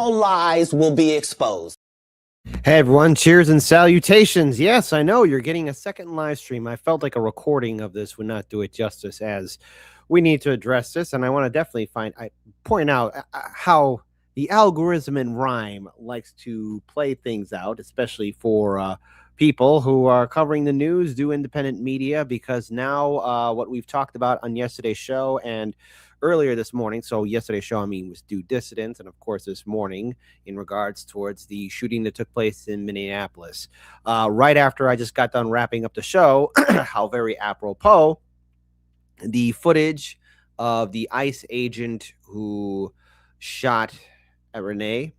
all lies will be exposed. Hey everyone, cheers and salutations. Yes, I know you're getting a second live stream. I felt like a recording of this would not do it justice, as we need to address this, and I want to definitely point out how the algorithm in Rhyme likes to play things out, especially for people who are covering the news, do independent media, because now what we've talked about on yesterday's show and earlier this morning, so yesterday's show, I mean, was Due Dissidence, and of course this morning in regards towards the shooting that took place in Minneapolis. Right after I just got done wrapping up the show, how very apropos, the footage of the ICE agent who shot at Renee,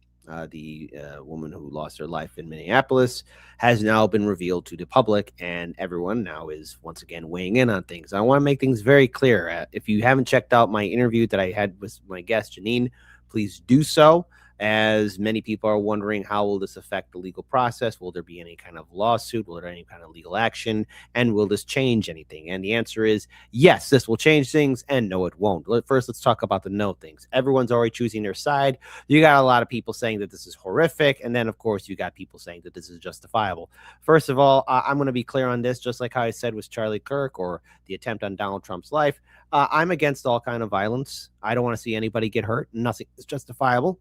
the woman who lost her life in Minneapolis, has now been revealed to the public, and everyone now is once again weighing in on things. I want to make things very clear. If you haven't checked out my interview that I had with my guest Janine, please do so, as many people are wondering, how will this affect the legal process? Will there be any kind of lawsuit? Will there be any kind of legal action? And will this change anything? And the answer is yes, this will change things, and no, it won't. First, let's talk about the no things. Everyone's already choosing their side. You got a lot of people saying that this is horrific, and then, of course, you got people saying that this is justifiable. First of all, I'm going to be clear on this, just like how I said with Charlie Kirk or the attempt on Donald Trump's life. I'm against all kind of violence. I don't want to see anybody get hurt. Nothing is justifiable.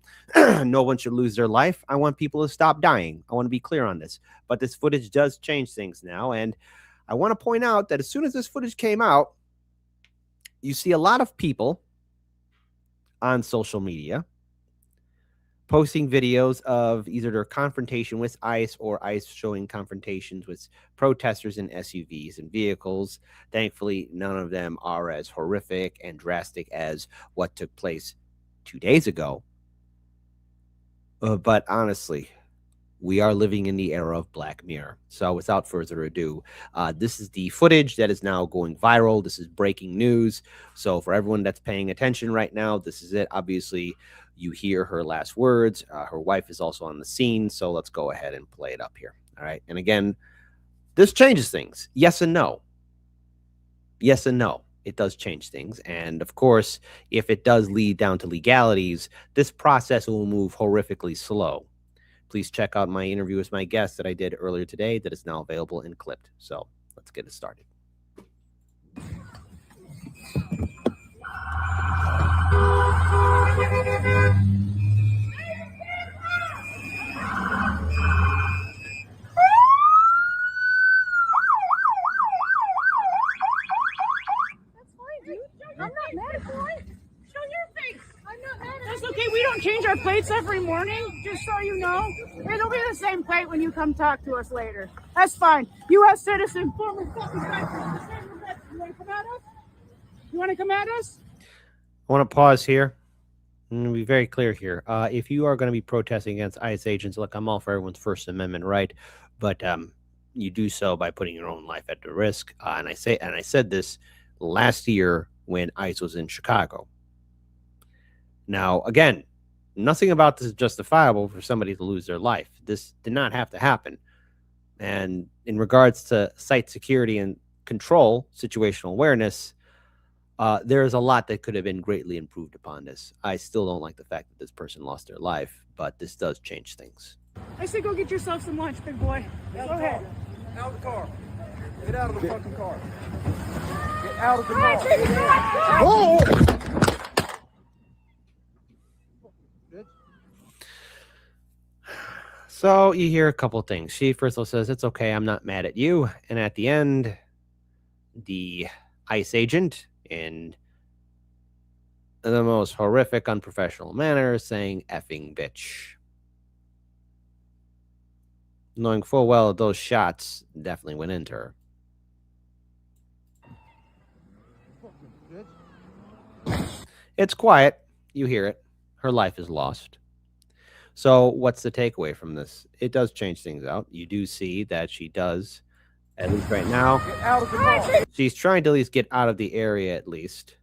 No one should lose their life. I want people to stop dying. I want to be clear on this. But this footage does change things now. And I want to point out that as soon as this footage came out, You see a lot of people on social media posting videos of either their confrontation with ICE or ICE showing confrontations with protesters in SUVs and vehicles. Thankfully, none of them are as horrific and drastic as what took place 2 days ago. But honestly, we are living in the era of Black Mirror. So without further ado, this is the footage that is now going viral. This is breaking news. So for everyone that's paying attention right now, this is it. Obviously, you hear her last words. Her wife is also on the scene. So let's go ahead and play it up here. All right. And again, this changes things. Yes and no. Yes and no. It does change things. And of course, if it does lead down to legalities, this process will move horrifically slow. Please check out my interview with my guest that I did earlier today that is now available and clipped. So let's get it started. I'm not mad at you. Show your face. I'm not mad at you. That's okay. We don't change our plates every morning, just so you know. It'll be the same plate when you come talk to us later. That's fine. U.S. citizen, former fucking veteran. You want to come at us? You want to come at us? I want to pause here. I'm going to be very clear here. If you are going to be protesting against ICE agents, look, I'm all for everyone's First Amendment right, but you do so by putting your own life at the risk. And I said this last year when ICE was in Chicago. Now, again, nothing about this is justifiable for somebody to lose their life. This did not have to happen. And in regards to site security and control, situational awareness, there is a lot that could have been greatly improved upon this. I still don't like the fact that this person lost their life, but this does change things. I say go get yourself some lunch, big boy. Go ahead. Out of the car. Get out of the fucking car. Get out of the car. Whoa! So you hear a couple things. She first of all says, it's okay, I'm not mad at you. And at the end, the ICE agent, in the most horrific, unprofessional manner, saying effing bitch. Knowing full well that those shots definitely went into her. It's quiet. You hear it. Her life is lost. So what's the takeaway from this? It does change things out. You do see that she does, at least right now, Get out of the car. she's trying to at least get out of the area at least.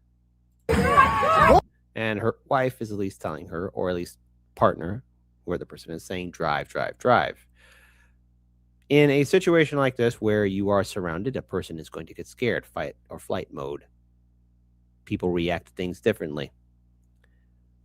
And her wife is at least telling her, or at least partner, where the person is saying, drive, drive, drive. In a situation like this where you are surrounded, a person is going to get scared, fight or flight mode. People react to things differently.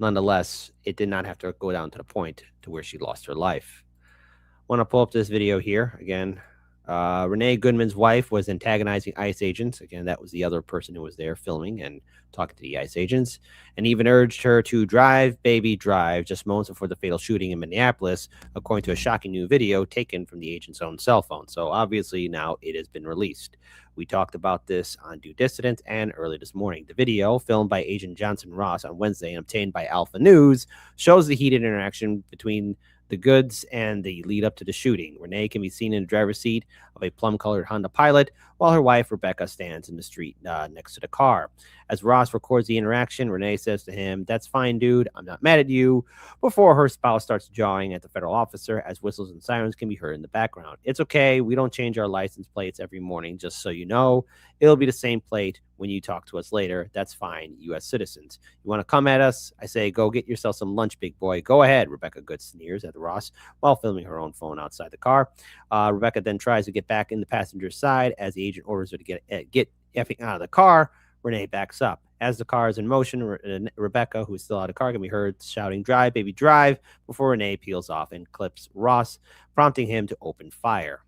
Nonetheless, it did not have to go down to the point to where she lost her life. I want to pull up this video here. Again, Renee Goodman's wife was antagonizing ICE agents. Again, that was the other person who was there filming and talking to the ICE agents, and even urged her to drive, baby, drive, just moments before the fatal shooting in Minneapolis, according to a shocking new video taken from the agent's own cell phone. So obviously now it has been released. We talked about this on Due Dissident and early this morning. The video, filmed by Agent Johnson Ross on Wednesday and obtained by Alpha News, shows the heated interaction between the goods and the lead up to the shooting. Renee can be seen in the driver's seat of a plum-colored Honda Pilot, while her wife, Rebecca, stands in the street next to the car. As Ross records the interaction, Renee says to him, "That's fine, dude. I'm not mad at you," before her spouse starts jawing at the federal officer as whistles and sirens can be heard in the background. "It's okay. We don't change our license plates every morning, just so you know. It'll be the same plate when you talk to us later. That's fine, U.S. citizens. You want to come at us? I say, go get yourself some lunch, big boy. Go ahead," Rebecca Good sneers at Ross while filming her own phone outside the car. Rebecca then tries to get back in the passenger side as the agent orders her to get effing out of the car. Renee backs up. As the car is in motion, Rebecca, who is still out of the car, can be heard shouting, "Drive, baby, drive," before Renee peels off and clips Ross, prompting him to open fire.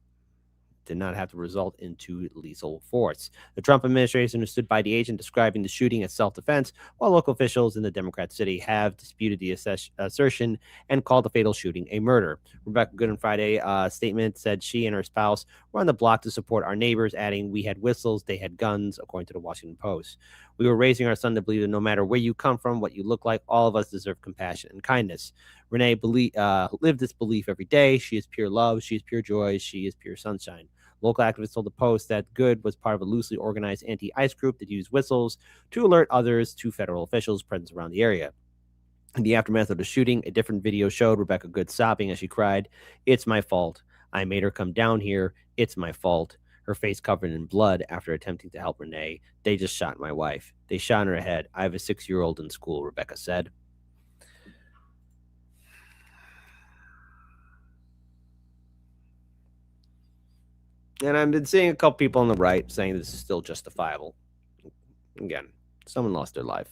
did not have to result into lethal force. The Trump administration stood by the agent, describing the shooting as self-defense, while local officials in the Democrat city have disputed the assertion and called the fatal shooting a murder. Rebecca Good on Friday statement said she and her spouse were on the block to support our neighbors, adding, "We had whistles, they had guns," according to the Washington Post. "We were raising our son to believe that no matter where you come from, what you look like, all of us deserve compassion and kindness." Renee lived this belief every day. She is pure love. She is pure joy. She is pure sunshine. Local activists told the Post that Good was part of a loosely organized anti-ICE group that used whistles to alert others to federal officials present around the area. In the aftermath of the shooting, a different video showed Rebecca Good sobbing as she cried, "It's my fault. I made her come down here. It's my fault." Her face covered in blood after attempting to help Renee. "They just shot my wife. They shot in her head. I have a 6-year-old in school," Rebecca said. And I've been seeing a couple people on the right saying this is still justifiable. Again, someone lost their life.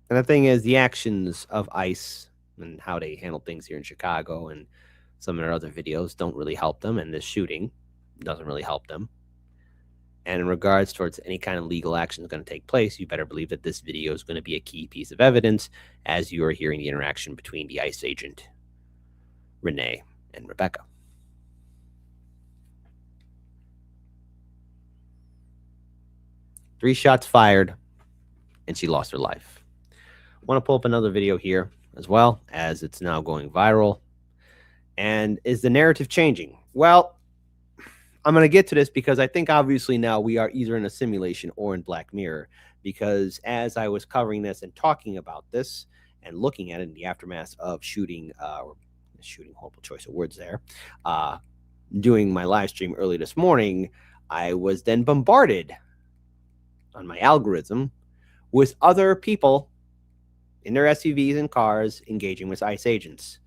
And the thing is, the actions of ICE and how they handle things here in Chicago and some of their other videos don't really help them. And this shooting doesn't really help them. And in regards towards any kind of legal action that's going to take place, you better believe that this video is going to be a key piece of evidence as you are hearing the interaction between the ICE agent, Renee, and Rebecca. Three shots fired, and she lost her life. I want to pull up another video here as well, as it's now going viral. And is the narrative changing? Well, I'm going to get to this because I think obviously now we are either in a simulation or in Black Mirror, because as I was covering this and talking about this and looking at it in the aftermath of shooting, horrible choice of words there, doing my live stream early this morning, I was then bombarded on my algorithm with other people in their SUVs and cars engaging with ICE agents.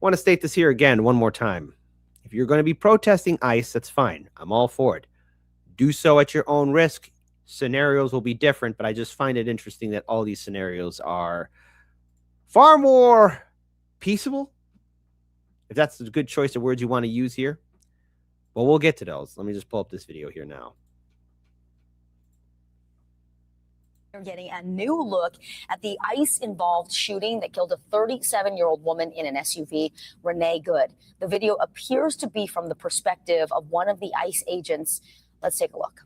I want to state this here again one more time. If you're going to be protesting ICE, that's fine. I'm all for it. Do so at your own risk. Scenarios will be different, but I just find it interesting that all these scenarios are far more peaceable, if that's a good choice of words you want to use here. Well, we'll get to those. Let me just pull up this video here now. We're getting a new look at the ICE-involved shooting that killed a 37-year-old woman in an SUV, Renee Good. The video appears to be from the perspective of one of the ICE agents. Let's take a look.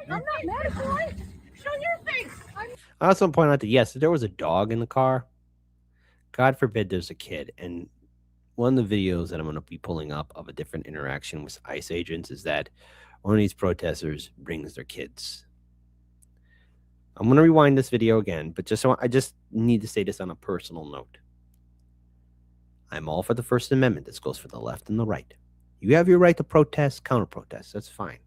I'm not mad at you. Show your face. I also want to point out that, yes, there was a dog in the car. God forbid there's a kid. And one of the videos that I'm going to be pulling up of a different interaction with ICE agents is that one of these protesters brings their kids. I'm going to rewind this video again, but I just need to say this on a personal note. I'm all for the First Amendment. This goes for the left and the right. You have your right to protest, counter-protest. That's fine.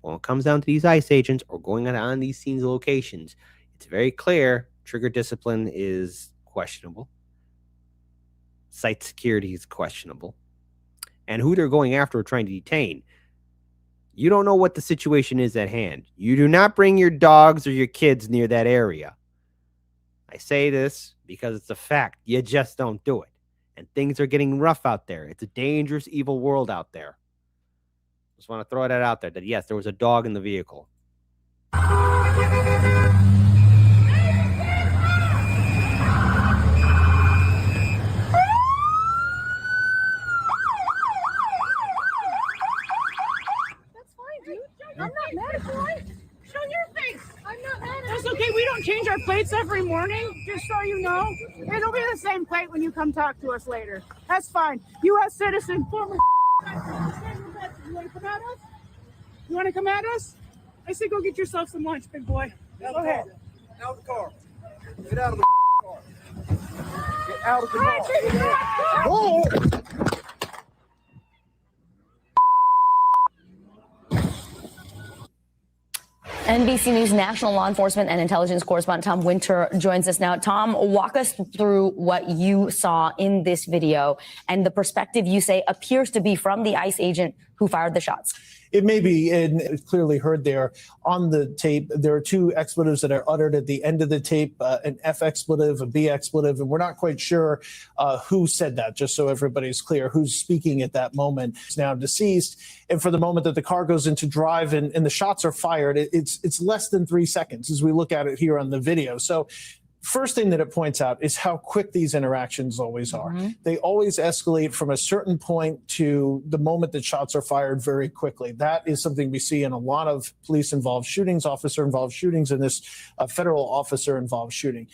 When it comes down to these ICE agents or going on these scenes and locations, it's very clear trigger discipline is questionable. Site security is questionable. And who they're going after or trying to detain, you don't know what the situation is at hand. You do not bring your dogs or your kids near that area. I say this because it's a fact. You just don't do it. And things are getting rough out there. It's a dangerous, evil world out there. Just want to throw that out there that, yes, there was a dog in the vehicle. I'm not mad at you. Show your face. I'm not mad at you. That's okay. We don't change our plates every morning, just so you know. It'll be the same plate when you come talk to us later. That's fine. U.S. citizen, former. You want to come at us? You want to come at us? I say go get yourself some lunch, big boy. Go ahead. Out of the car. Get out of the car. Get out of the car. Whoa! NBC News national law enforcement and intelligence correspondent Tom Winter joins us now. Tom, walk us through what you saw in this video and the perspective you say appears to be from the ICE agent who fired the shots. It may be, and it's clearly heard there on the tape. There are two expletives that are uttered at the end of the tape, an F expletive, a B expletive, and we're not quite sure who said that, just so everybody's clear, who's speaking at that moment. He's now deceased, and for the moment that the car goes into drive and the shots are fired, it's less than 3 seconds as we look at it here on the video. So first thing that it points out is how quick these interactions always are. They always escalate from a certain point to the moment that shots are fired very quickly. That is something we see in a lot of police-involved shootings, officer-involved shootings, and this federal officer-involved shooting.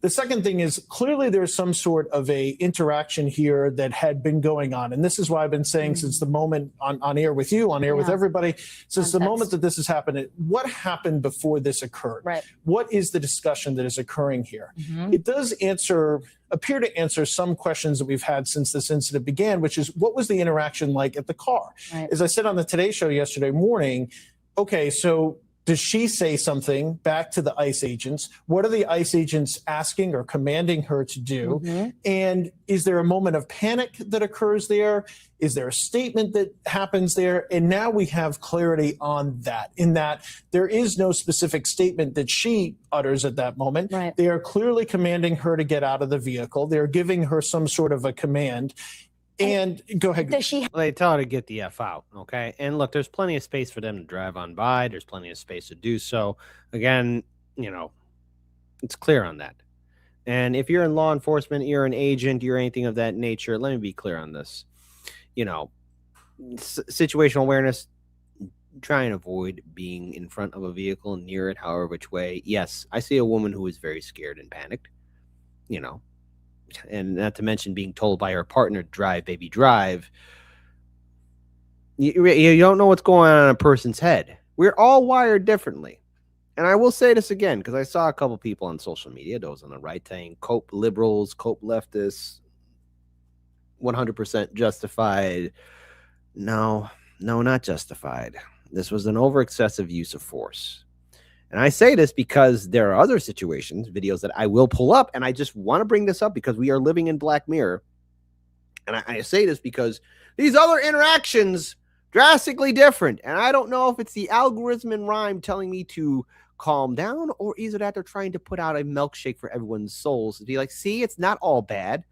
The second thing is clearly there's some sort of a interaction here that had been going on. And this is why I've been saying since the moment on air with you, on air with everybody, since the moment that this has happened, what happened before this occurred? Right. What is the discussion that is occurring here? It does appear to answer some questions that we've had since this incident began, which is what was the interaction like at the car? Right. As I said on the Today Show yesterday morning, okay, so does she say something back to the ICE agents? What are the ICE agents asking or commanding her to do? And is there a moment of panic that occurs there? Is there a statement that happens there? And now we have clarity on that, in that there is no specific statement that she utters at that moment. Right. They are clearly commanding her to get out of the vehicle. They're giving her some sort of a command. And go ahead. Does she? Well, they tell her to get the F out, okay? And look, there's plenty of space for them to drive on by. There's plenty of space to do so. Again, you know, it's clear on that. And if you're in law enforcement, you're an agent, you're anything of that nature, let me be clear on this. You know, situational awareness, try and avoid being in front of a vehicle, near it, however which way. Yes, I see a woman who is very scared and panicked, you know, and not to mention being told by her partner, drive, baby, drive. You don't know what's going on in a person's head. We're all wired differently. And I will say this again, because I saw a couple people on social media, those on the right, saying cope liberals, cope leftists, 100% justified. No, not justified. This was an over excessive use of force. And I say this because there are other situations, videos that I will pull up, and I just want to bring this up because we are living in Black Mirror. And I say this because these other interactions drastically different. And I don't know if it's the algorithm and rhyme telling me to calm down, or is it that they're trying to put out a milkshake for everyone's souls to be like, see, it's not all bad.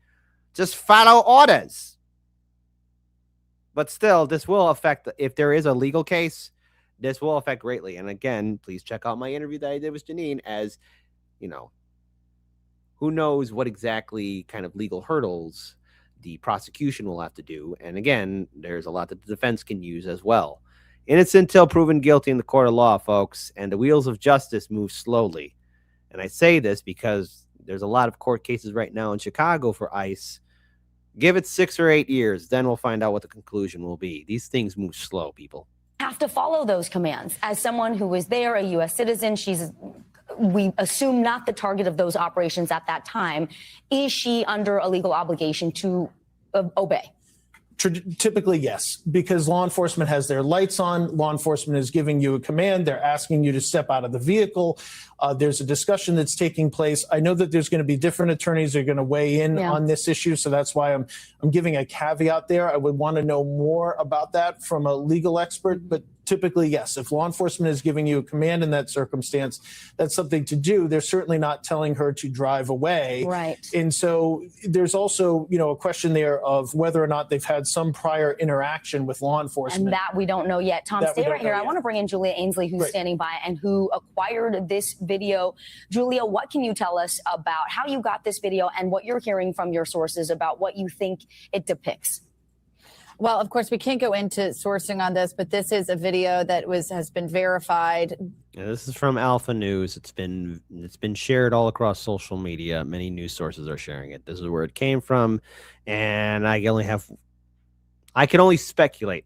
Just follow orders. But still, this will affect, if there is a legal case, this will affect greatly. And again, please check out my interview that I did with Janine, as, you know, who knows what exactly kind of legal hurdles the prosecution will have to do. And again, there's a lot that the defense can use as well. Innocent till proven guilty in the court of law, folks, and the wheels of justice move slowly. And I say this because there's a lot of court cases right now in Chicago for ICE. Give it 6 or 8 years, then we'll find out what the conclusion will be. These things move slow, people. Have to follow those commands. As someone who was there, a U.S. citizen, we assume not the target of those operations at that time. Is she under a legal obligation to obey? Typically, yes, because law enforcement has their lights on. Law enforcement is giving you a command. They're asking you to step out of the vehicle. There's a discussion that's taking place. I know that there's going to be different attorneys that are going to weigh in on this issue, so that's why I'm giving a caveat there. I would want to know more about that from a legal expert, but typically, yes, if law enforcement is giving you a command in that circumstance, that's something to do. They're certainly not telling her to drive away. Right. And so there's also, you know, a question there of whether or not they've had some prior interaction with law enforcement. And that we don't know yet. Tom, stay right here. I want to bring in Julia Ainsley, who's standing by and who acquired this video. Julia, what can you tell us about how you got this video and what you're hearing from your sources about what you think it depicts? Well, of course, we can't go into sourcing on this, but this is a video that has been verified. Yeah, this is from Alpha News. It's been shared all across social media. Many news sources are sharing it. This is where it came from, and I can only speculate,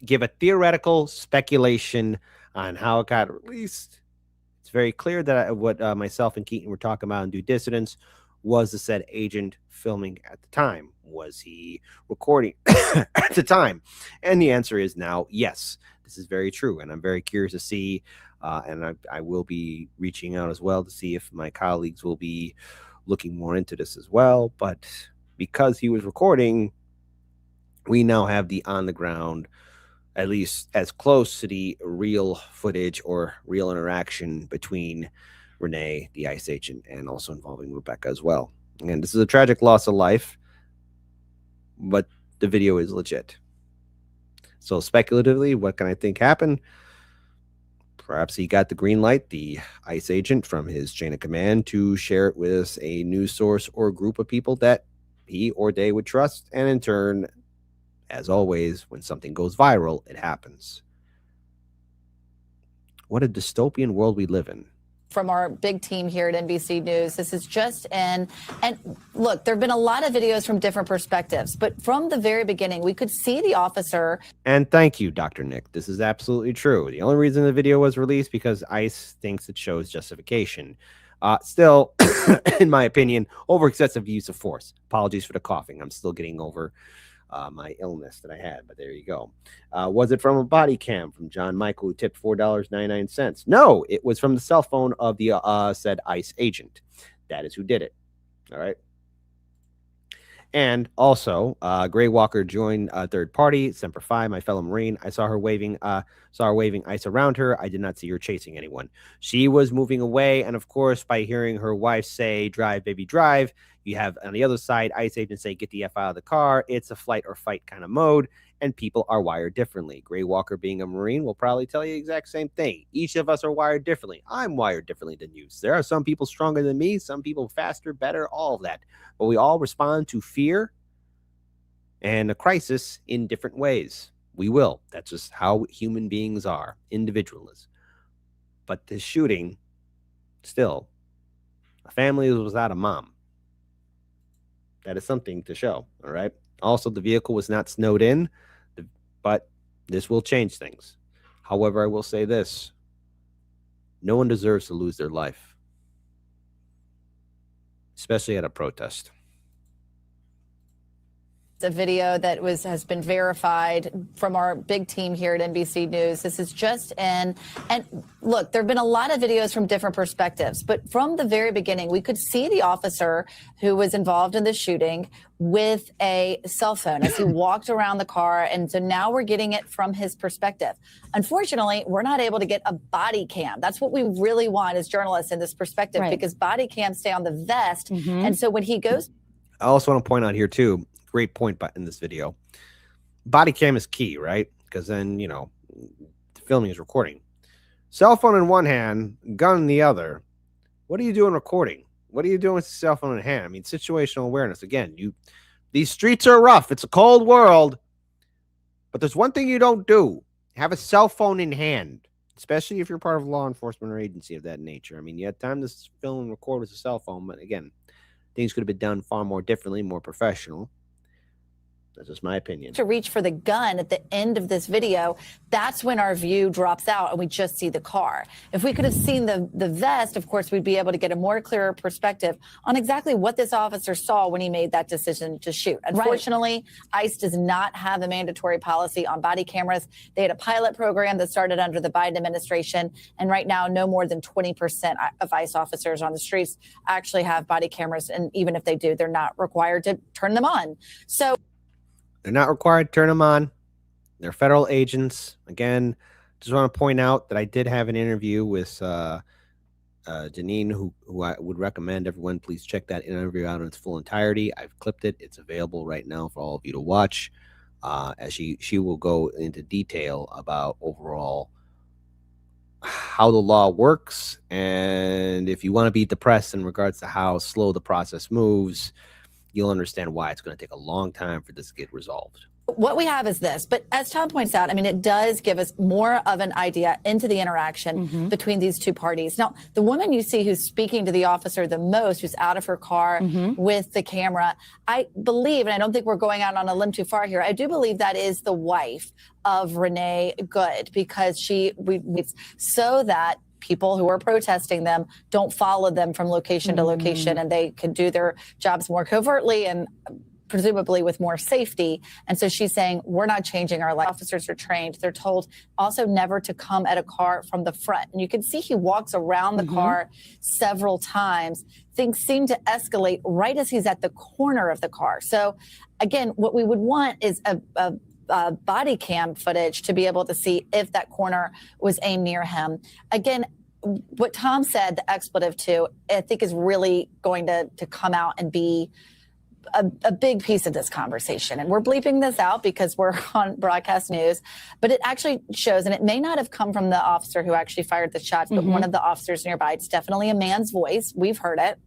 give a theoretical speculation on how it got released. It's very clear that what myself and Keaton were talking about in Due Dissidence Was the said agent filming at the time? Was he recording at the time? And the answer is now yes. This is very true, and I'm very curious to see, and I will be reaching out as well to see if my colleagues will be looking more into this as well. But because he was recording, we now have the on the ground, at least as close to the real footage or real interaction between Renee, the ICE agent, and also involving Rebecca as well. And this is a tragic loss of life, but the video is legit. So speculatively, what can I think happened? Perhaps he got the green light, the ICE agent, from his chain of command to share it with a news source or group of people that he or they would trust. And in turn, as always, when something goes viral, it happens. What a dystopian world we live in. From our big team here at NBC News, this is just in. And look, there have been a lot of videos from different perspectives, but from the very beginning, we could see the officer. And thank you, Dr. Nick. This is absolutely true. The only reason the video was released because ICE thinks it shows justification. Still, in my opinion, over excessive use of force. Apologies for the coughing. I'm still getting over my illness that I had, but there you go. Was it from a body cam from John Michael, who tipped $4.99? No, it was from the cell phone of the said ICE agent. That is who did it. All right. And also, Gray Walker joined third party, Semper Fi, my fellow Marine. I saw her waving ice around her. I did not see her chasing anyone. She was moving away. And of course, by hearing her wife say, "Drive, baby, drive," you have on the other side, ICE agents say, "Get the F out of the car." It's a flight or fight kind of mode, and people are wired differently. Gray Walker, being a Marine, will probably tell you the exact same thing. Each of us are wired differently. I'm wired differently than you. There are some people stronger than me, some people faster, better, all of that. But we all respond to fear and a crisis in different ways. We will. That's just how human beings are, individualists. But this shooting, still, a family was without a mom. That is something to show, all right? Also, the vehicle was not snowed in, but this will change things. However, I will say this. No one deserves to lose their life, especially at a protest. A video that has been verified from our big team here at NBC News. This is just in. And look, there have been a lot of videos from different perspectives, but from the very beginning, we could see the officer who was involved in the shooting with a cell phone as he walked around the car. And so now we're getting it from his perspective. Unfortunately, we're not able to get a body cam. That's what we really want as journalists in this perspective, Right. because body cams stay on the vest. And so when he goes. I also want to point out here, too, great point in this video. Body cam is key, right? Because then, you know, the filming is recording. Cell phone in one hand, gun in the other. What are you doing recording? What are you doing with the cell phone in hand? I mean, situational awareness. Again, these streets are rough. It's a cold world. But there's one thing you don't do. Have a cell phone in hand, especially if you're part of law enforcement or agency of that nature. I mean, you had time to film and record with a cell phone, but again, things could have been done far more differently, more professional. That's just my opinion. To reach for the gun at the end of this video, that's when our view drops out and we just see the car. If we could have seen the vest, of course, we'd be able to get a more clearer perspective on exactly what this officer saw when he made that decision to shoot. Unfortunately, ICE does not have a mandatory policy on body cameras. They had a pilot program that started under the Biden administration, and right now no more than 20% of ICE officers on the streets actually have body cameras, and even if they do, they're not required to turn them on. So they're not required to turn them on. They're federal agents. Again, just want to point out that I did have an interview with Janine, who I would recommend everyone please check that interview out in its full entirety. I've clipped it. It's available right now for all of you to watch. As she will go into detail about overall how the law works, and if you want to be depressed in regards to how slow the process moves, you'll understand why it's going to take a long time for this to get resolved. What we have is this, but as Tom points out, I mean, it does give us more of an idea into the interaction between these two parties. Now, the woman you see who's speaking to the officer the most, who's out of her car with the camera, I believe, and I don't think we're going out on a limb too far here, I do believe that is the wife of Renee Good, because so that people who are protesting them don't follow them from location to location, and they can do their jobs more covertly and presumably with more safety. And so she's saying, we're not changing our life. Officers are trained. They're told also never to come at a car from the front. And you can see he walks around the car several times. Things seem to escalate right as he's at the corner of the car. So again, what we would want is a body cam footage to be able to see if that corner was aimed near him. Again, what Tom said, the expletive too, I think is really going to come out and be a big piece of this conversation. And we're bleeping this out because we're on broadcast news, but it actually shows, and it may not have come from the officer who actually fired the shots, but one of the officers nearby. It's definitely a man's voice. We've heard it.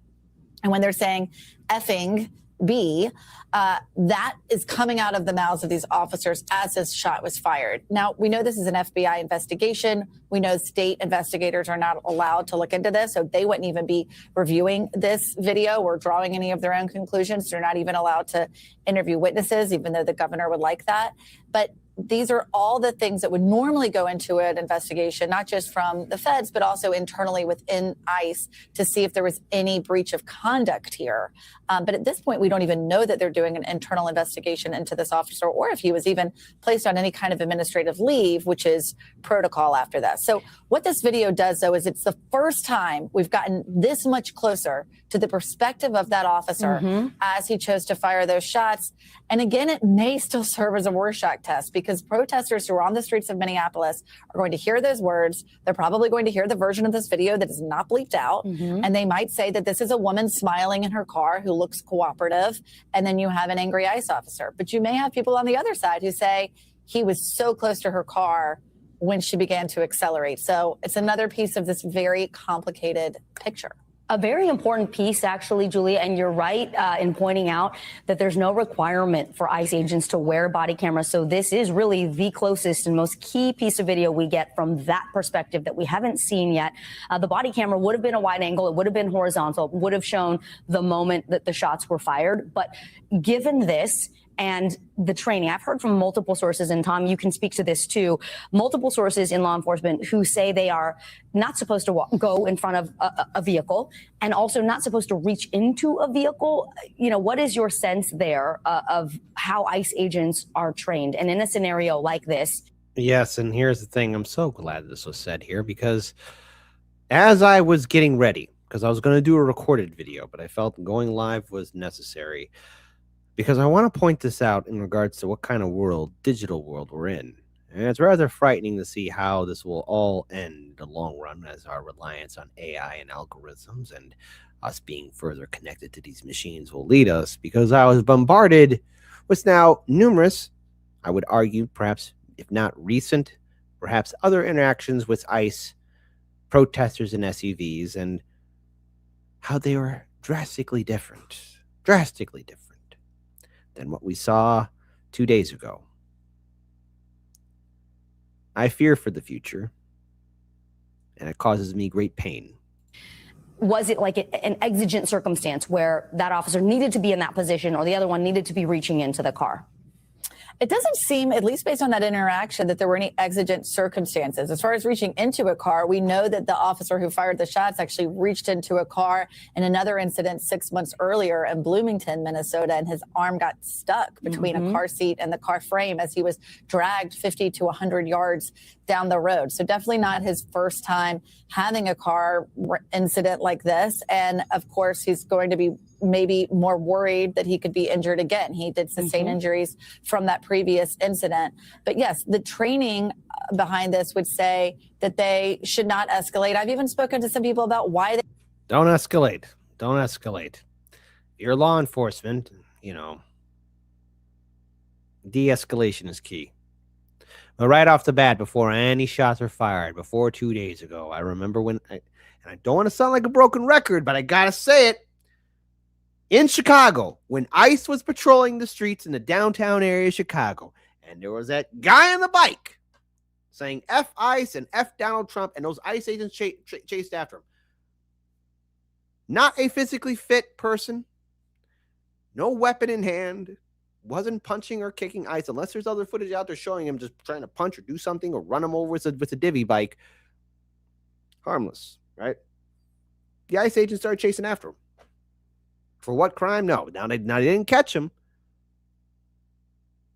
And when they're saying effing B, that is coming out of the mouths of these officers as this shot was fired. Now, we know this is an FBI investigation. We know state investigators are not allowed to look into this, so they wouldn't even be reviewing this video or drawing any of their own conclusions. They're not even allowed to interview witnesses, even though the governor would like that. But these are all the things that would normally go into an investigation, not just from the feds, but also internally within ICE to see if there was any breach of conduct here. But at this point, we don't even know that they're doing an internal investigation into this officer or if he was even placed on any kind of administrative leave, which is protocol after that. So what this video does, though, is it's the first time we've gotten this much closer to the perspective of that officer as he chose to fire those shots. And again, it may still serve as a Rorschach test because protesters who are on the streets of Minneapolis are going to hear those words. They're probably going to hear the version of this video that is not bleeped out. And they might say that this is a woman smiling in her car who looks cooperative. And then you have an angry ICE officer. But you may have people on the other side who say he was so close to her car when she began to accelerate. So it's another piece of this very complicated picture. A very important piece, actually, Julia, and you're right in pointing out that there's no requirement for ICE agents to wear body cameras. So this is really the closest and most key piece of video we get from that perspective that we haven't seen yet. The body camera would have been a wide angle. It would have been horizontal. It would have shown the moment that the shots were fired. But given this, and the training, I've heard from multiple sources, and Tom, you can speak to this too, multiple sources in law enforcement who say they are not supposed to go in front of a vehicle and also not supposed to reach into a vehicle. You know, what is your sense there of how ICE agents are trained? And in a scenario like this. Yes, and here's the thing. I'm so glad this was said here because as I was getting ready, because I was going to do a recorded video, but I felt going live was necessary. Because I want to point this out in regards to what kind of world, digital world we're in. And it's rather frightening to see how this will all end in the long run as our reliance on AI and algorithms and us being further connected to these machines will lead us. Because I was bombarded with now numerous, I would argue, perhaps if not recent, perhaps other interactions with ICE protesters and SUVs and how they were drastically different than what we saw 2 days ago. I fear for the future, and it causes me great pain. Was it like an exigent circumstance where that officer needed to be in that position or the other one needed to be reaching into the car? It doesn't seem, at least based on that interaction, that there were any exigent circumstances. As far as reaching into a car, we know that the officer who fired the shots actually reached into a car in another incident 6 months earlier in Bloomington, Minnesota, and his arm got stuck between a car seat and the car frame as he was dragged 50 to 100 yards down the road. So definitely not his first time having a car incident like this. And of course, he's going to be maybe more worried that he could be injured again. He did sustain injuries from that previous incident. But yes, the training behind this would say that they should not escalate. I've even spoken to some people about why they don't escalate. Don't escalate. You're law enforcement, you know, de-escalation is key. But right off the bat, before any shots were fired, before 2 days ago, I remember when, and I don't want to sound like a broken record, but I got to say it. In Chicago, when ICE was patrolling the streets in the downtown area of Chicago, and there was that guy on the bike saying F ICE and F Donald Trump, and those ICE agents chased after him. Not a physically fit person, no weapon in hand, wasn't punching or kicking ICE, unless there's other footage out there showing him just trying to punch or do something or run him over with a divvy bike. Harmless, right? The ICE agent started chasing after him. For what crime? No. Now they didn't catch him.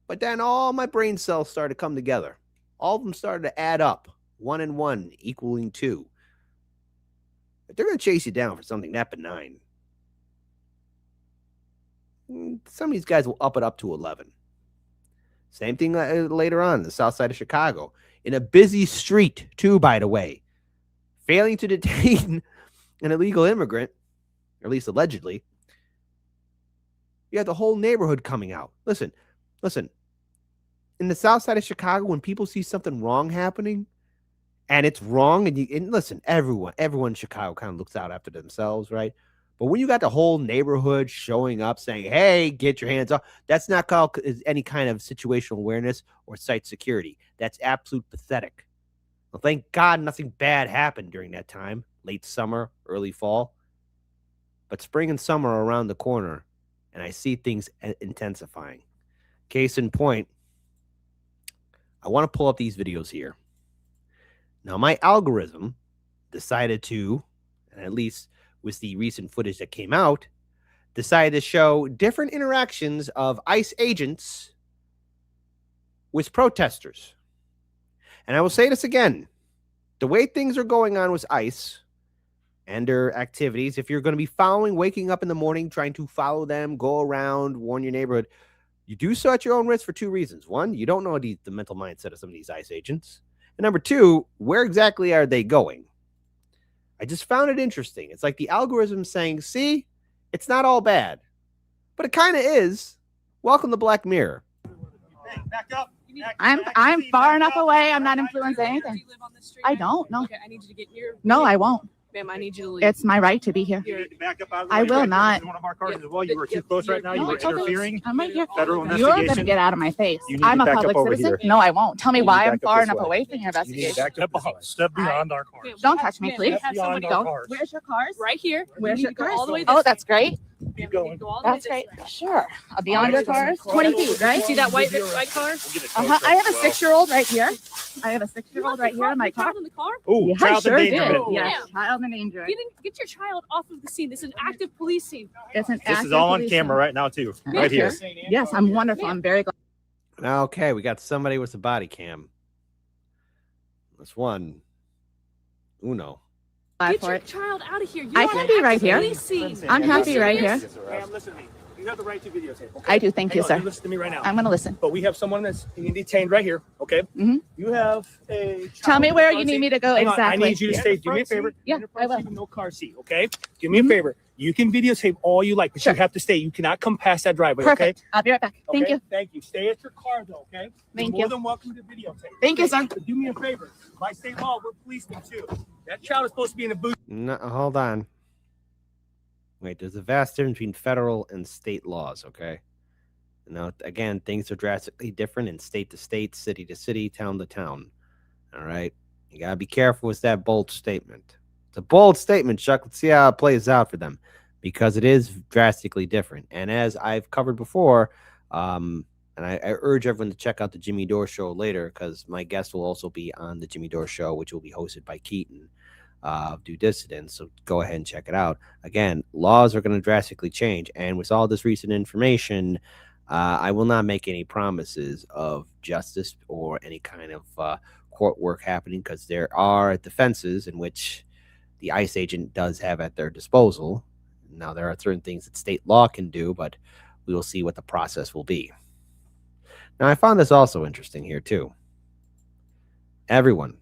But then all my brain cells started to come together. All of them started to add up. 1 and 1 equaling 2. If they're going to chase you down for something that benign, some of these guys will up it up to 11. Same thing later on, the south side of Chicago. In a busy street, too, by the way. Failing to detain an illegal immigrant, or at least allegedly. You have the whole neighborhood coming out. Listen. In the south side of Chicago, when people see something wrong happening, and it's wrong, and listen, everyone in Chicago kind of looks out after themselves, right? But when you got the whole neighborhood showing up saying, hey, get your hands off, that's not called any kind of situational awareness or site security. That's absolute pathetic. Well, thank God nothing bad happened during that time, late summer, early fall. But spring and summer are around the corner, and I see things intensifying. Case in point, I want to pull up these videos here. Now, my algorithm decided to, and at least with the recent footage that came out, decided to show different interactions of ICE agents with protesters. And I will say this again. The way things are going on with ICE and their activities, if you're going to be waking up in the morning, trying to follow them, go around, warn your neighborhood, you do so at your own risk for 2 reasons. 1, you don't know the mental mindset of some of these ICE agents. And number 2, where exactly are they going? I just found it interesting. It's like the algorithm saying, see, it's not all bad. But it kind of is. Welcome to Black Mirror. Hey, back up. I'm far enough away. I'm not influencing anything. Do you live on this street? I don't. No. Okay, I need you to get here. No, I won't. Ma'am, I need you to leave. It's my right to be here. You need to back up out of the I way. will Right, not. this is one of our cars as well. You were too close right now. You No, were it's okay. interfering. I'm right here. Federal You're going to investigation. get out of my face. You need I'm to a back up public over citizen. here. No, I won't. Tell me You need why to I'm back up far this enough way. away from your You need to investigation. back up this way. Step beyond our cars. Don't touch me, Ma'am, please. we have Beyond somebody our Don't. cars. Where's your cars? right here. Where's You your need to go cars? all the way Oh, this that's way. great. Ma'am, you need going. to go all the way That's this great. way. Sure. Beyond your cars? 20 feet, right? See that white car? I have a 6-year-old right here. I have a 6-year-old right here in my car. Child in the car? Ooh, Yeah, I child sure endangerment. did. Yeah. Yes, child endangerment. Get your child off of the scene. This is an active police scene. It's an This is active all on police camera scene. right now, too. Yeah. Right here. Yes, I'm wonderful. I'm very glad. Okay, we got somebody with a body cam. That's one. Uno. Get for your it. child out of here. I can be right here. Police scene. I'm happy right here. Ma'am, listen to me. You have the right to videotape. Okay? I do. Thank you, Hang on, sir. listen to me right now. I'm going to listen. But we have someone that's being detained right here. Okay. Mhm. You have a. Tell me child where in the you front need me seat. to go Hang on, exactly. I need you to stay. Do me a favor. Yeah, In the I front will. seat with no car seat. Okay. Do me a favor. You can videotape all you like, but Sure. you have to stay. You cannot come past that driveway. Perfect. Okay. I'll be right back. Thank Okay? you. Thank you. Stay at your car though. Okay. Thank You're you. more than welcome to videotape. Thank you, sir. But do me a favor. By state law, we're policemen too. That child is supposed to be in the booth. No, hold on. Wait, there's a vast difference between federal and state laws, okay? Now, again, things are drastically different in state to state, city to city, town to town. All right? You got to be careful with that bold statement. It's a bold statement, Chuck. Let's see how it plays out for them because it is drastically different. And as I've covered before, and I urge everyone to check out the Jimmy Dore show later because my guest will also be on the Jimmy Dore show, which will be hosted by Keaton. Due dissidents, so go ahead and check it out. Again, laws are going to drastically change, and with all this recent information, I will not make any promises of justice or any kind of court work happening because there are defenses in which the ICE agent does have at their disposal. Now, there are certain things that state law can do, but we will see what the process will be. Now, I found this also interesting here, too. Everyone.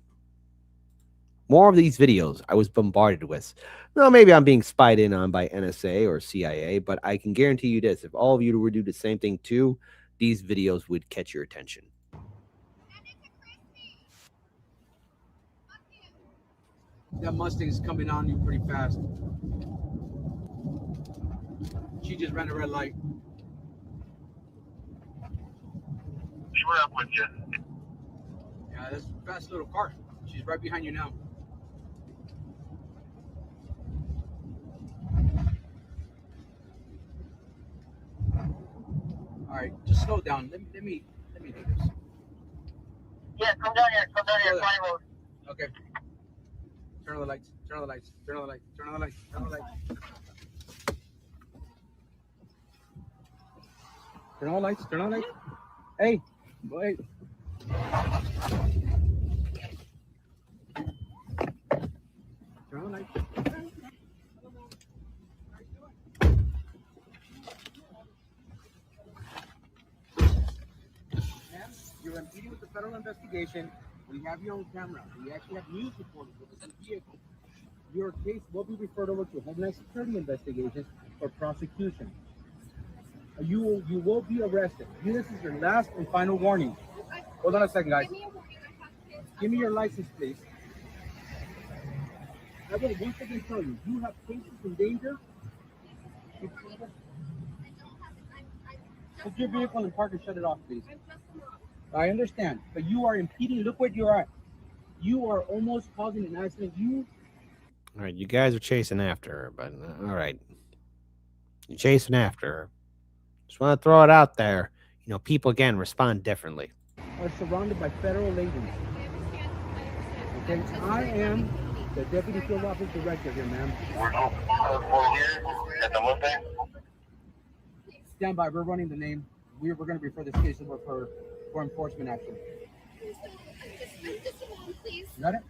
More of these videos I was bombarded with. No, maybe I'm being spied in on by NSA or CIA, but I can guarantee you this. If all of you were to do the same thing too, these videos would catch your attention. That Mustang's coming on you pretty fast. She just ran a red light. We're up with you. Yeah, that's a fast little car. She's right behind you now. All right, just slow down. Let me do this. Yeah, come down here. Come down here. Hold on. Fly road. Okay. Turn on the lights. Turn on the lights. Turn on the lights. Turn on the lights. Turn on the lights. Turn on the lights. Turn on the lights. Hey, wait. Turn on the lights. You're impeding with the federal investigation. We have your own camera. We actually have news reporters with this vehicle. Your case will be referred over to Homeland Security investigation for prosecution. You will be arrested. This is your last and final warning. Hold on a second, guys. Give me your license, please. I will once again tell you, you have cases in danger. Put your vehicle in park and shut it off, please. I understand, but you are impeding. Look where you're at. You are almost causing an accident. All right, you guys are chasing after her, but all right. You're chasing after her. Just want to throw it out there. You know, people, again, respond differently. Are surrounded by federal agents. Okay, I am the Deputy Field Office Director here, ma'am. We're here at the Mustang. Stand by. We're running the name. We're going to refer this case over for enforcement action. I'm just a mom, please. You got it?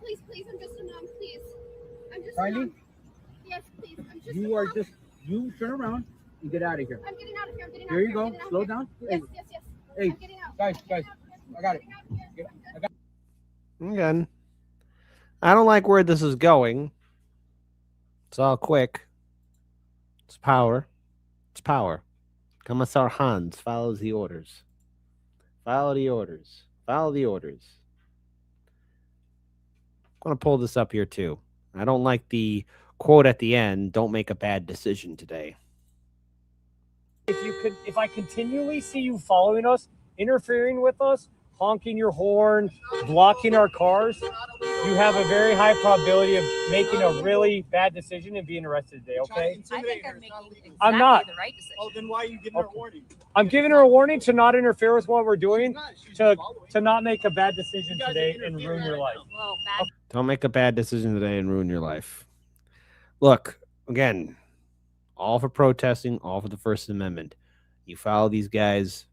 Please, I'm just a mom, please. I'm just Kylie? a mom. Yes, please. I'm just You a are mom. just, you turn around and get out of here. I'm getting out of here. I'm getting out Here of you here. go. I'm getting out Slow of here. down. Yes. Hey, I'm getting out. guys, I got it. I got Again, I don't like where this is going. It's all quick. It's power. It's power. Commissar Hans follows the orders. Follow the orders. Follow the orders. I'm going to pull this up here too. I don't like the quote at the end, don't make a bad decision today. If I continually see you following us, interfering with us, honking your horn, blocking our cars, you have a very high probability of making a really bad decision and being arrested today, okay? I think I'm making exactly I'm not. the right decision. Oh, then why are you giving her a warning? I'm giving her a warning to not interfere with what we're doing, to not make a bad decision today and ruin your life. Well, bad. Don't make a bad decision today and ruin your life. Look, again, all for protesting, all for the First Amendment. You follow these guys,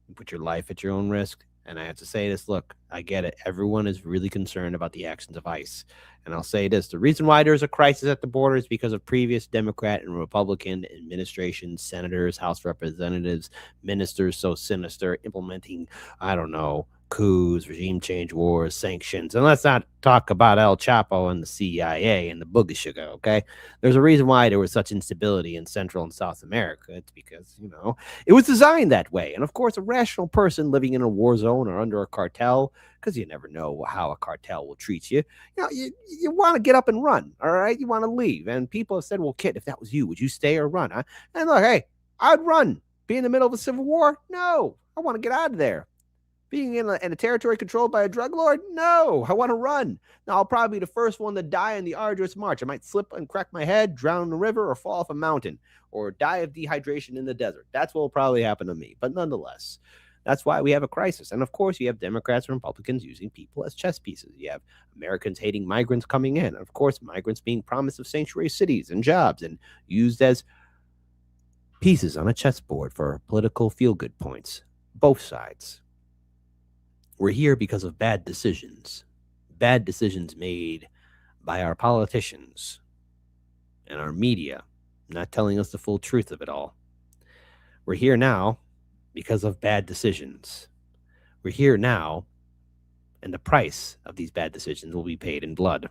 you put your life at your own risk. And I have to say this, look, I get it. Everyone is really concerned about the actions of ICE. And I'll say this, the reason why there's a crisis at the border is because of previous Democrat and Republican administrations, senators, House representatives, ministers so sinister, implementing, I don't know, coups, regime change wars, sanctions. And let's not talk about El Chapo and the CIA and the boogie sugar, okay? There's a reason why there was such instability in Central and South America. It's because, you know, it was designed that way. And of course, a rational person living in a war zone or under a cartel, because you never know how a cartel will treat you, you know, you want to get up and run, all right? You want to leave. And people have said, well, kid, if that was you, would you stay or run? Huh? And look, hey, I'd run. Be in the middle of a civil war? No, I want to get out of there. Being in a territory controlled by a drug lord? No, I want to run. Now, I'll probably be the first one to die in the arduous march. I might slip and crack my head, drown in the river, or fall off a mountain, or die of dehydration in the desert. That's what will probably happen to me. But nonetheless, that's why we have a crisis. And of course, you have Democrats and Republicans using people as chess pieces. You have Americans hating migrants coming in. And of course, migrants being promised of sanctuary cities and jobs and used as pieces on a chessboard for political feel-good points. Both sides. We're here because of bad decisions made by our politicians and our media, not telling us the full truth of it all. We're here now because of bad decisions. We're here now, and the price of these bad decisions will be paid in blood.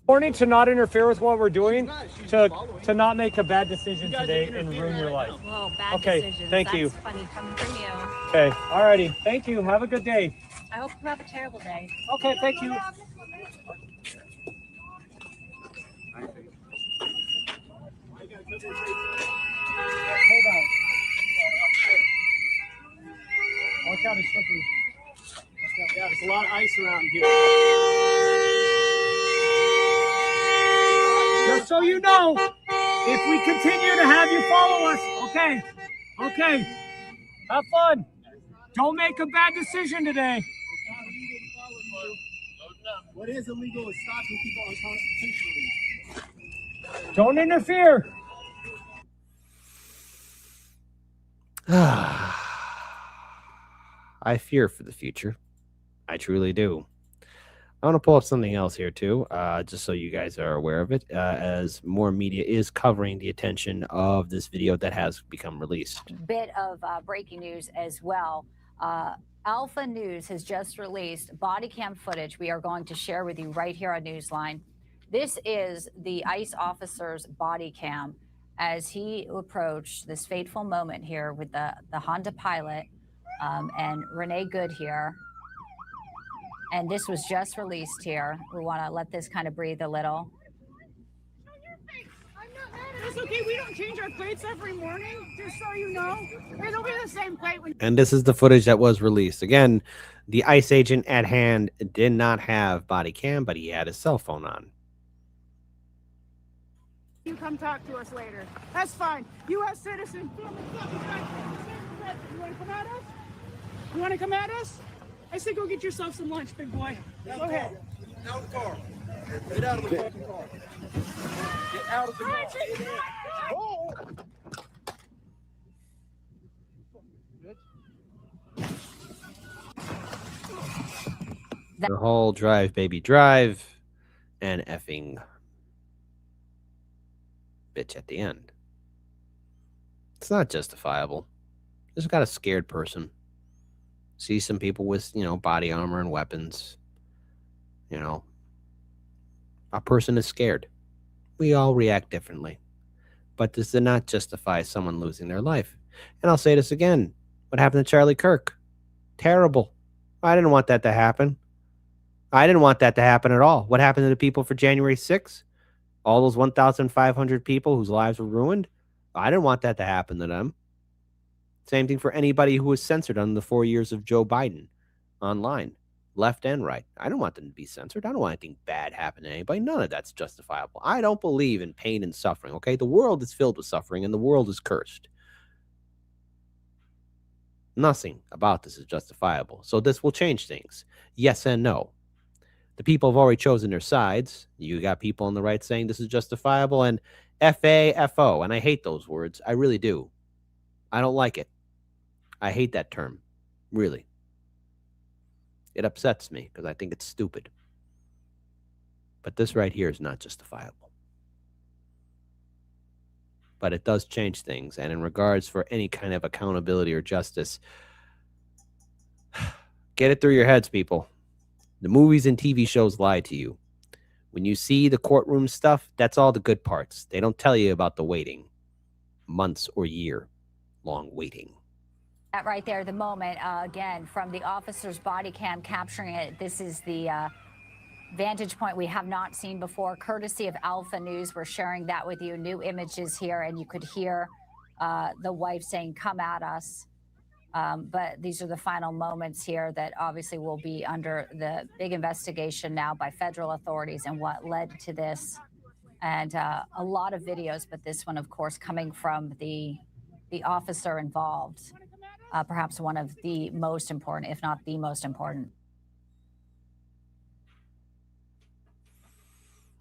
Warning to not interfere with what we're doing, to not make a bad decision today and ruin your life. Well, bad Okay, decisions. thank you. That's funny coming from you. Okay, alrighty. Thank you. Have a good day. I hope you have a terrible day. Okay, thank you. Hold on. Watch out, it's slippery. Yeah, there's a lot of ice around here. Just so you know, if we continue to have you follow us, okay, have fun. Don't make a bad decision today. What is illegal is stopping people unconstitutionally. Don't interfere. I fear for the future. I truly do. I want to pull up something else here too, just so you guys are aware of it, as more media is covering the attention of this video that has become released. Bit of breaking news as well. Alpha News has just released body cam footage we are going to share with you right here on Newsline. This is the ICE officer's body cam as he approached this fateful moment here with the Honda pilot and Renee Good here. And this was just released here. We want to let this kind of breathe a little. It's okay. We don't change our plates every morning, just so you know. It'll be the same plate when. And this is the footage that was released. Again, the ICE agent at hand did not have body cam, but he had his cell phone on. You come talk to us later. That's fine. U.S. citizen. You want to come at us? You want to come at us? I say go get yourself some lunch, big boy. Go ahead. Get out of the car. Get out of the fucking car. Get out of the car. Oh. The whole drive, baby, drive, and effing bitch at the end. It's not justifiable. Just got a scared person. See some people with, body armor and weapons. A person is scared. We all react differently. But this did not justify someone losing their life. And I'll say this again. What happened to Charlie Kirk? Terrible. I didn't want that to happen. I didn't want that to happen at all. What happened to the people for January 6th? All those 1,500 people whose lives were ruined? I didn't want that to happen to them. Same thing for anybody who was censored on the 4 years of Joe Biden online, left and right. I don't want them to be censored. I don't want anything bad happen to anybody. None of that's justifiable. I don't believe in pain and suffering, okay? The world is filled with suffering and the world is cursed. Nothing about this is justifiable. So this will change things. Yes and no. The people have already chosen their sides. You got people on the right saying this is justifiable and F-A-F-O. And I hate those words. I really do. I don't like it. I hate that term. Really. It upsets me because I think it's stupid. But this right here is not justifiable. But it does change things. And in regards for any kind of accountability or justice, get it through your heads, people. The movies and TV shows lie to you. When you see the courtroom stuff, that's all the good parts. They don't tell you about the waiting. Months or year-long waiting. That right there, the moment, again, from the officer's body cam capturing it. This is the vantage point we have not seen before, courtesy of Alpha News. We're sharing that with you. New images here, and you could hear the wife saying, "Come at us." But these are the final moments here that obviously will be under the big investigation now by federal authorities and what led to this. And a lot of videos, but this one, of course, coming from the officer involved. Perhaps one of the most important, if not the most important.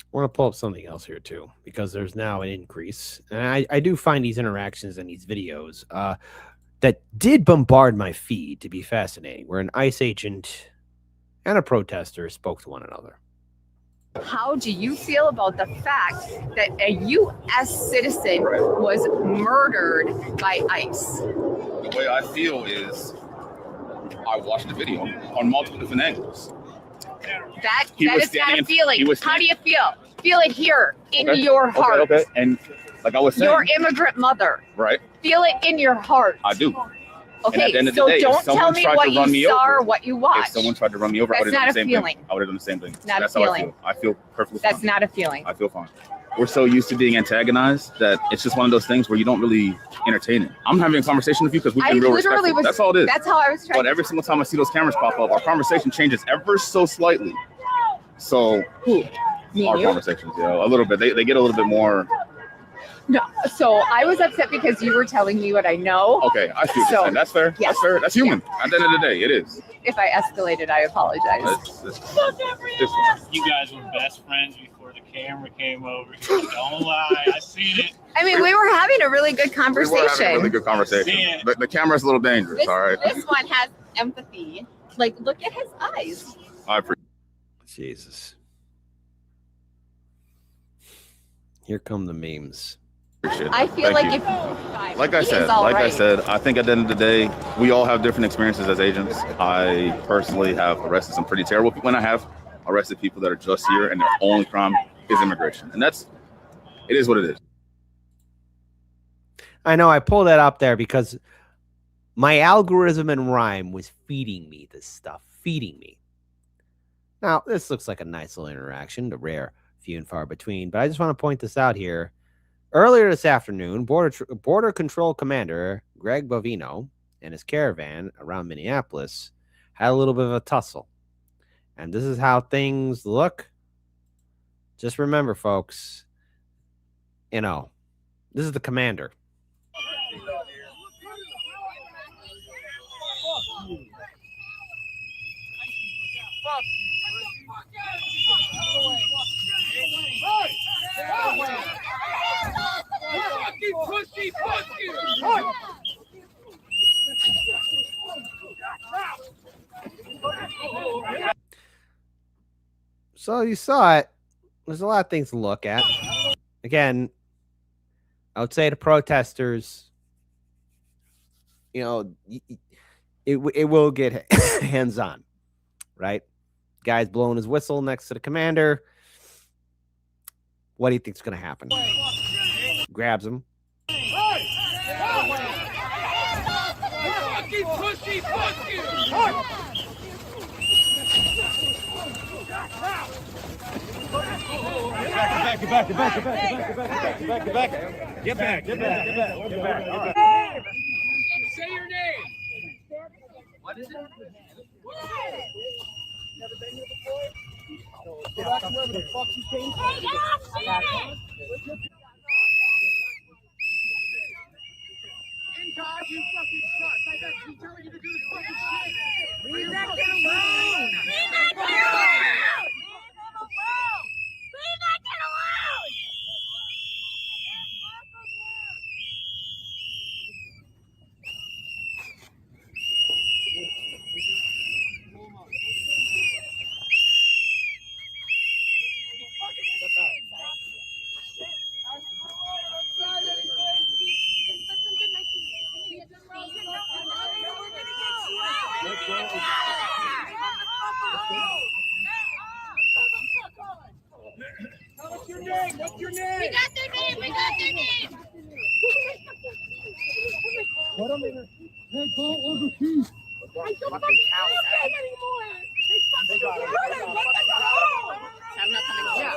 I want to pull up something else here too, because there's now an increase. And I do find these interactions and these videos that did bombard my feed to be fascinating, where an ICE agent and a protester spoke to one another. How do you feel about the fact that a U.S. citizen was murdered by ICE? The way I feel is I watched the video on multiple different angles. That is not a feeling. How do you feel? Feel it here in Okay. your heart. Okay. And like I was saying, Your immigrant mother. right? Feel it in your heart. I do. And at Okay, the end of the so day, if don't tell someone me tried what to run you me saw over, or what you watched. If someone tried to run me over, I That's would have done not the a same feeling. thing. I would have done the same thing. Not a That's how I feeling. feel. I feel perfectly That's fine. not a feeling. I feel fine. We're so used to being antagonized that it's just one of those things where you don't really entertain it. I'm having a conversation with you because we've I been real literally respectful. was. That's all it is. That's how I was trying. But every single time I see those cameras pop up, our conversation changes ever so slightly. So Me our and you? conversations, a little bit. They get a little bit more No, so I was upset because you were telling me what I know. Okay, I see what you're saying. That's fair. Yes. That's fair. That's human. At the end of the day, it is. If I escalated, I apologize. You guys were best friends before the camera came over here. Don't lie. I seen it. I mean, we were having a really good We were conversation. having a really good conversation. The camera's a little dangerous, all right? This one has empathy. Like, look at his eyes. I appreciate Jesus. Here come the memes. it. I feel Thank like you. if Like I said, I think at the end of the day, we all have different experiences as agents. I personally have arrested some pretty terrible people, and I have arrested people that are just here, and their only crime is immigration, and it is what it is. I know I pulled that up there because my algorithm and rhyme was feeding me this stuff, feeding me. Now, this looks like a nice little interaction, the rare few and far between, but I just want to point this out here. Earlier this afternoon, Border Control Commander Greg Bovino and his caravan around Minneapolis had a little bit of a tussle. And this is how things look. Just remember, folks, you know, this is the commander. So you saw it. There's a lot of things to look at. Again, I would say to protesters, you know, it will get hands-on, right? Guy's blowing his whistle next to the commander. What do you think's going to happen? Grabs him. Get back. Say your name. What is it? Never been here before? Go back to wherever the fuck you came from. In God you fucking trust. I bet she's telling you to do this fucking shit. Leave that kid alone. Leave that kid alone. Leave that kid alone. What's your name? What's your name? We got their name. We got their name. Put them in. Hey, go over keys. I don't fucking care anymore. They got it. I'm not coming over.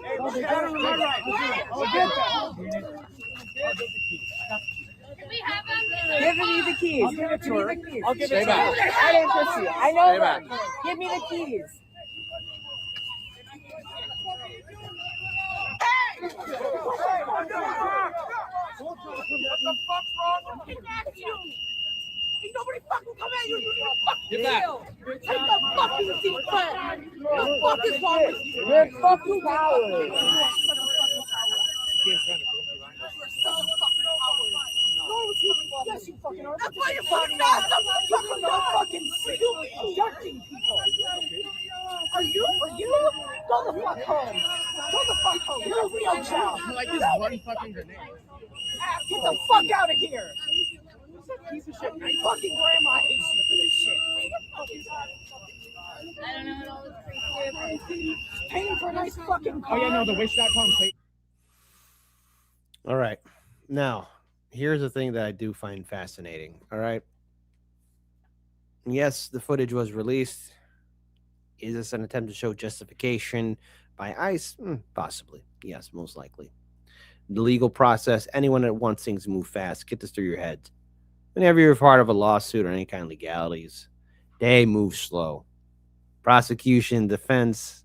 Hey, got it on my right. I'll get that. We have them. Give me the keys. I'll give it to her. I'll give it to her. I didn't push you. I know that. Give me the keys. What the fuck's wrong with you? Ain't nobody fucking come at you. You need a fucking deal. Take the fucking seat back. What the fuck is wrong with you? You're fucking cowards. Yes, you fucking are. That's why you're fucking fucking abducting people. Are you? Go the fuck home. Go the fuck home. You're a real child. Like this one fucking grenade. Get the fuck out of here. Piece of shit. My fucking grandma hates you for this shit. I don't know what all this paying for a nice fucking car. Oh yeah, no, the wish.com. All right. Now, here's the thing that I do find fascinating. All right. Yes, the footage was released. Is this an attempt to show justification by ICE? Possibly. Yes, most likely. The legal process, anyone that wants things to move fast, get this through your heads. Whenever you're part of a lawsuit or any kind of legalities, they move slow. Prosecution, defense,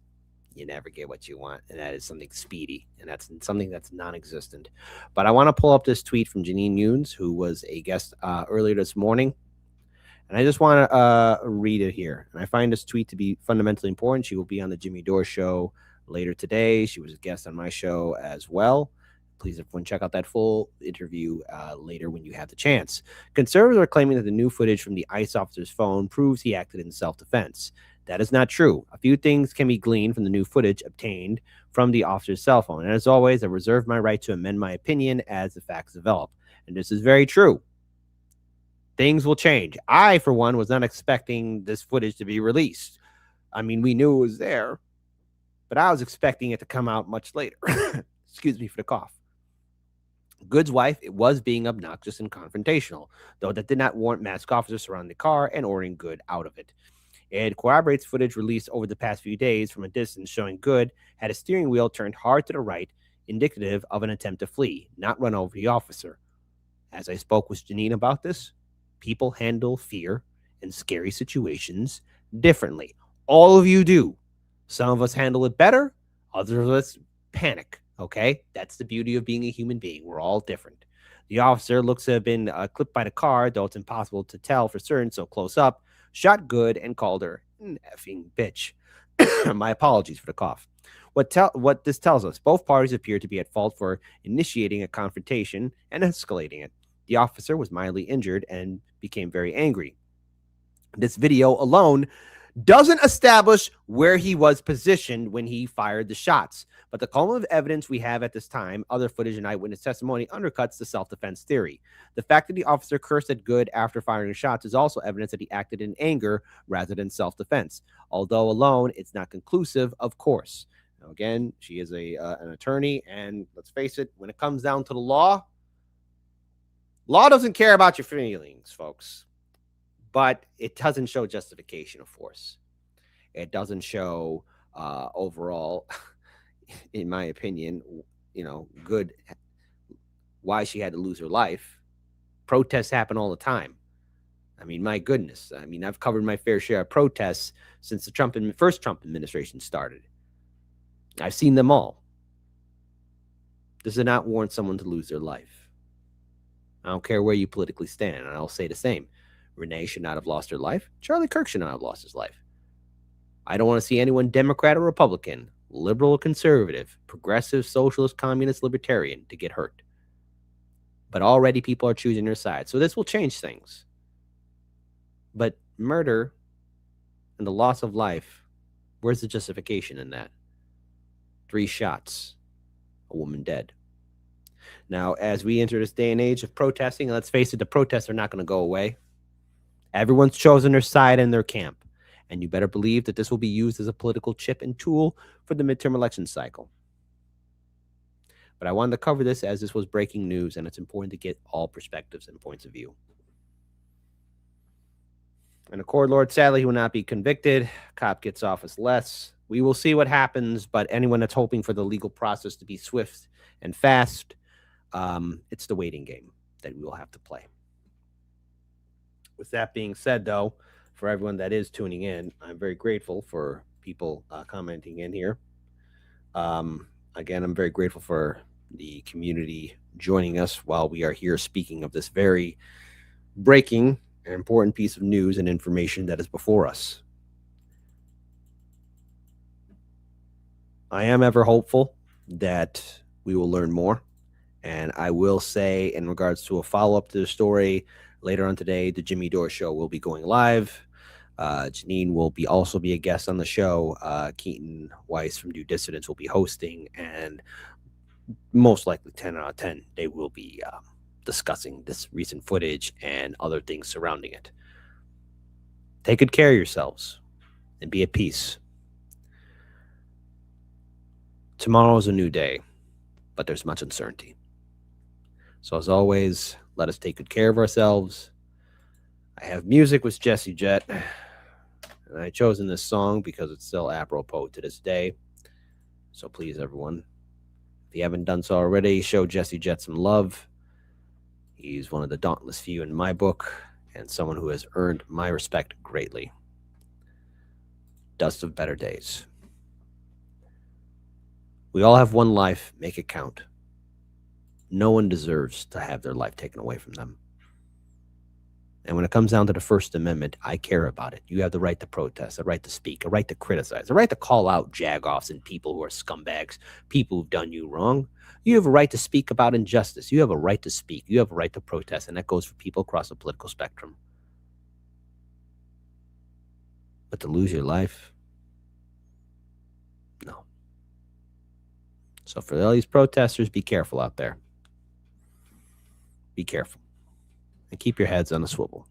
you never get what you want, and that is something speedy, and that's something that's non-existent. But I want to pull up this tweet from Janine Yoons, who was a guest earlier this morning, and I just want to read it here. And I find this tweet to be fundamentally important. She will be on the Jimmy Dore show later today. She was a guest on my show as well. Please, everyone, check out that full interview later when you have the chance. Conservatives are claiming that the new footage from the ICE officer's phone proves he acted in self-defense. That is not true. A few things can be gleaned from the new footage obtained from the officer's cell phone. And as always, I reserve my right to amend my opinion as the facts develop. And this is very true. Things will change. I, for one, was not expecting this footage to be released. I mean, we knew it was there, but I was expecting it to come out much later. Excuse me for the cough. Good's wife, it was being obnoxious and confrontational, though that did not warrant masked officers surrounding the car and ordering Good out of it. It corroborates footage released over the past few days from a distance showing Good had his steering wheel turned hard to the right, indicative of an attempt to flee, not run over the officer. As I spoke with Janine about this, people handle fear and scary situations differently. All of you do. Some of us handle it better. Others of us panic. Okay? That's the beauty of being a human being. We're all different. The officer looks to have been clipped by the car, though it's impossible to tell for certain so close up, shot Good and called her an effing bitch. My apologies for the cough. What this tells us, both parties appear to be at fault for initiating a confrontation and escalating it. The officer was mildly injured and became very angry. This video alone doesn't establish where he was positioned when he fired the shots, but the cumulative evidence we have at this time, other footage and eyewitness testimony, undercuts the self-defense theory. The fact that the officer cursed at Good after firing the shots is also evidence that he acted in anger rather than self-defense. Although alone, it's not conclusive, of course. Now, again, she is an attorney, and let's face it, when it comes down to the law doesn't care about your feelings, folks. But it doesn't show justification of force. It doesn't show overall, in my opinion, Good, why she had to lose her life. Protests happen all the time. I mean, my goodness. I mean, I've covered my fair share of protests since the first Trump administration started. I've seen them all. This does not warrant someone to lose their life. I don't care where you politically stand, and I'll say the same. Renee should not have lost her life. Charlie Kirk should not have lost his life. I don't want to see anyone Democrat or Republican, liberal or conservative, progressive, socialist, communist, libertarian to get hurt. But already people are choosing their side. So this will change things. But murder and the loss of life, where's the justification in that? 3 shots, a woman dead. Now, as we enter this day and age of protesting, let's face it, the protests are not going to go away. Everyone's chosen their side and their camp. And you better believe that this will be used as a political chip and tool for the midterm election cycle. But I wanted to cover this as this was breaking news, and it's important to get all perspectives and points of view. And the court lord, sadly, he will not be convicted. Cop gets off as less. We will see what happens, but anyone that's hoping for the legal process to be swift and fast, it's the waiting game that we will have to play. With that being said, though, for everyone that is tuning in, I'm very grateful for people commenting in here. Again, I'm very grateful for the community joining us while we are here speaking of this very breaking and important piece of news and information that is before us. I am ever hopeful that we will learn more. And I will say, in regards to a follow-up to the story, later on today, the Jimmy Dore show will be going live. Janine will also be a guest on the show. Keaton Weiss from Due Dissidence will be hosting, and most likely 10 out of 10, they will be discussing this recent footage and other things surrounding it. Take good care of yourselves and be at peace. Tomorrow is a new day, but there's much uncertainty. So as always, let us take good care of ourselves. I have music with Jesse Jet, and I've chosen this song because it's still apropos to this day. So please, everyone, if you haven't done so already, show Jesse Jet some love. He's one of the dauntless few in my book, and someone who has earned my respect greatly. Dust of better days. We all have one life. Make it count. No one deserves to have their life taken away from them. And when it comes down to the First Amendment, I care about it. You have the right to protest, the right to speak, a right to criticize, the right to call out jagoffs and people who are scumbags, people who've done you wrong. You have a right to speak about injustice. You have a right to speak. You have a right to protest, and that goes for people across the political spectrum. But to lose your life, no. So for all these protesters, be careful out there. Be careful. And keep your heads on a swivel.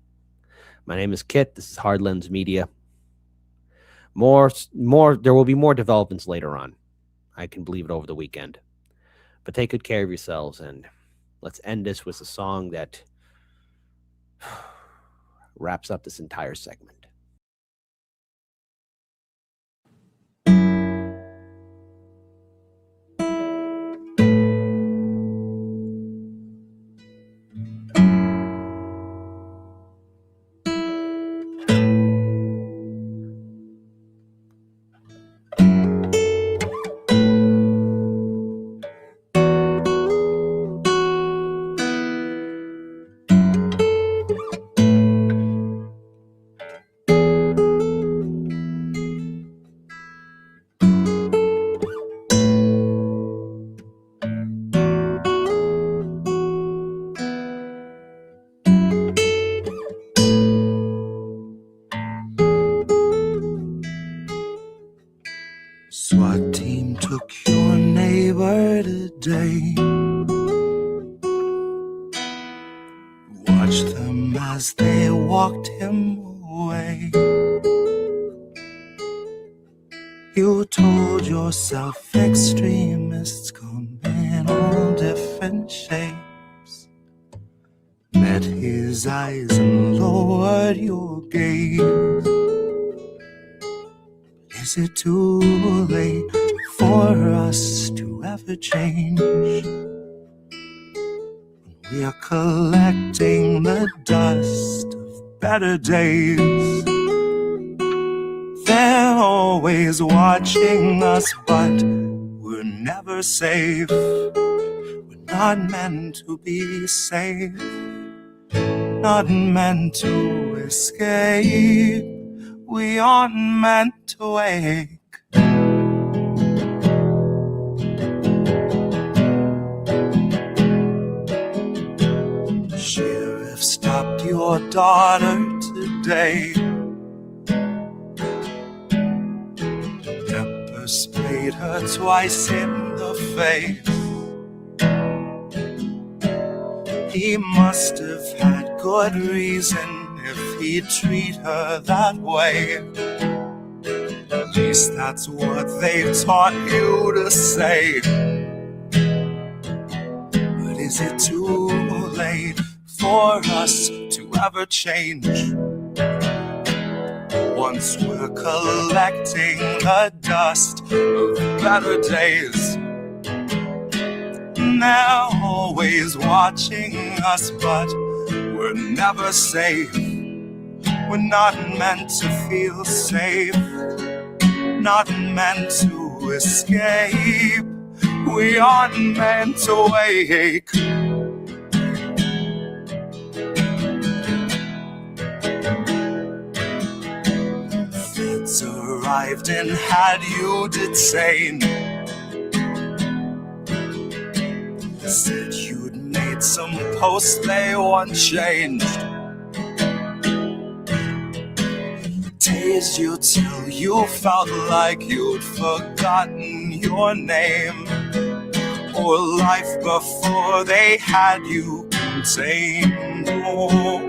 My name is Kit. This is Hard Lens Media. There will be more developments later on. I can believe it over the weekend. But take good care of yourselves, and let's end this with a song that wraps up this entire segment. SWAT team took your neighbor today. Watched them as they walked him away. You told yourself extremists come in all different shapes. Met his eyes and lowered your gaze. Is it too late for us to ever change? We are collecting the dust of better days. They're always watching us, but we're never safe. We're not meant to be safe, not meant to escape. We aren't meant to wake. Sheriff stopped your daughter today. Pepper sprayed her twice in the face. He must have had good reason if he'd treat her that way. At least that's what they taught you to say. But is it too late for us to ever change? Once we're collecting the dust of better days, they're always watching us, but we're never safe. We're not meant to feel safe, not meant to escape. We aren't meant to wake. Feds arrived and had you detained. Said you'd made some posts they want changed. Tased you till you felt like you'd forgotten your name, or life before they had you contained. Oh,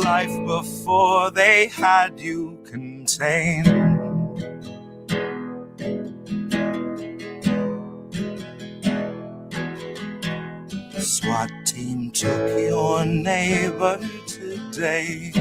life before they had you contained. The SWAT team took your neighbor today.